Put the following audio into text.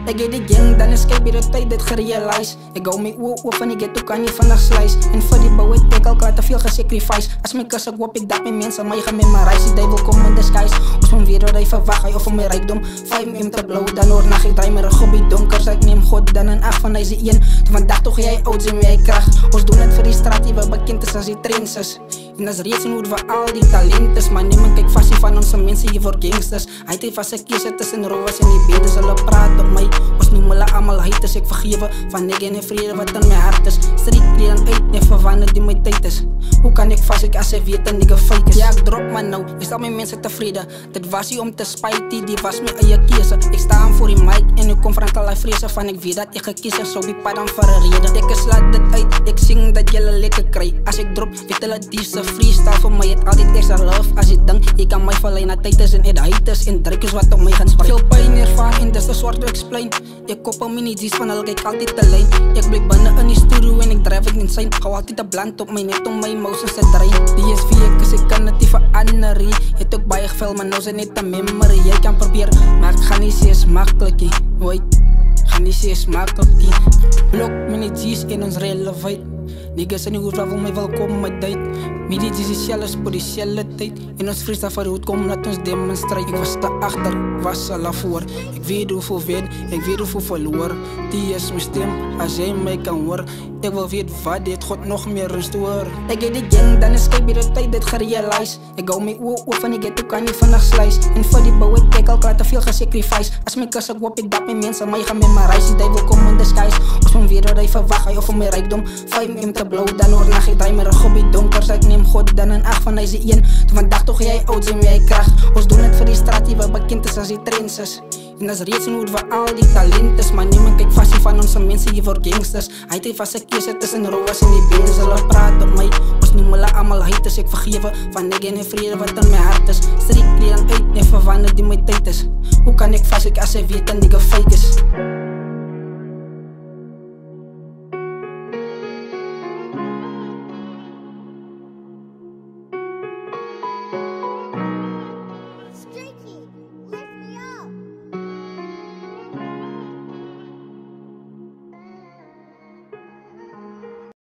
Ek het die gang, dan is kyk by die tyd dit gerealize. Ek hou my oor van die ghetto, kan nie vandag slice. En vir die bouw het ek al klaar te veel gesacrifice. As my kus ek hoop ek dat my mense my gememorize. Die duivel kom in disguise. Ons van weer wat hy verwacht, hy of van my rijkdom 5 te blauw, dan oornacht ek draai my rug op die donkers. Ek neem God dan in acht van hy is die een. Toe vandag toch jy oud zijn met hy kracht. Ons doen het vir die straat die wat bekend is as die trends is. En as reeds en hoe vir al die talentes. Maar niemand kyk vast van onze mense hier voor gangsters. Hy het vast een kies tussen rovers en die bedes. Hulle praat op my, ons noem hulle allemaal haters. Ek vergewe van ek en die vrede wat in my hart is. Striek kleren uit, nie verwander die my tyd is. Hoe kan ek vast ek as ek weet en die fake is? Ja, ek drop maar nou, ek stel my mense tevrede. Dit was nie om te spijtie, die was my eie kese. Ek sta aan voor die mic en ek konfront al die vrese van ek weet dat ek gekies is op die pad dan vir 'n rede. Ek slaat dit uit, ek sing dat jylle lekker kry. As ek drop, weet hulle diefse freestyle vir my het altyd extra love. As jy dink, jy kan my verlei na tyders en haters en drukjes wat op my gaan sprei. Veel pijn ervaar en dis te swart te explain. Ek koppel my nie G's van hulle kyk altyd te lyn. Ek bly binne in die studio en ek drijf het insane. Hou altyd te bland op my net om my emotions te draai. Die is wie ek is, ek kan het nie verander. Het ook baie gevul, maar nou is het net een memory. Jy kan probeer, maar ek gaan nie sê is maklikie. Nooit, gaan nie sê is maklikie. Blok my nie G's en ons relevant. Niggas in die hoed wil my welkom met tyd. Midi G's die sjelles op die sjelle tyd. En ons vrees daar vir die hoed kom dat ons demonstrate. Ek was te achter, was al voor. Ek weet hoeveel wen, ek weet hoeveel verloor. Die is my stem, as jy my kan hoor. Ek wil weet wat dit God nog meer restoor. Ek het die gang, dan is kyk by die tyd dit gerealize. Ek hou my oor van die ghetto, kan nie vandag slice. En vir die bouw het ek al klaar te veel gesacrifice. As my kus ek hoop ek dat my mense my gememorize. Die duivel kom in disguise. Ons van weer wat hy verwacht, hy of van my rijkdom 5 te blauw, dan oornacht ek draai my rug op die donkers. Ek neem God dan in acht van hy is die een. Toe vandag toch jy oud zijn met hy kracht. Ons doen het vir die straat die wat bekend is as die trends is. En as reeds en hoe vir al die talentes. Maar niemand kyk vast van onze mense hier voor gangsters. Hy het vast een kies tussen rovers en die bedes. Hulle praat op my, ons noem hulle allemaal haters. Ek vergewe van ek en die vrede wat in my hart is. Striek kleren uit, nie verwander die my tyd is. Hoe kan ek vast as ek weet en die fake is?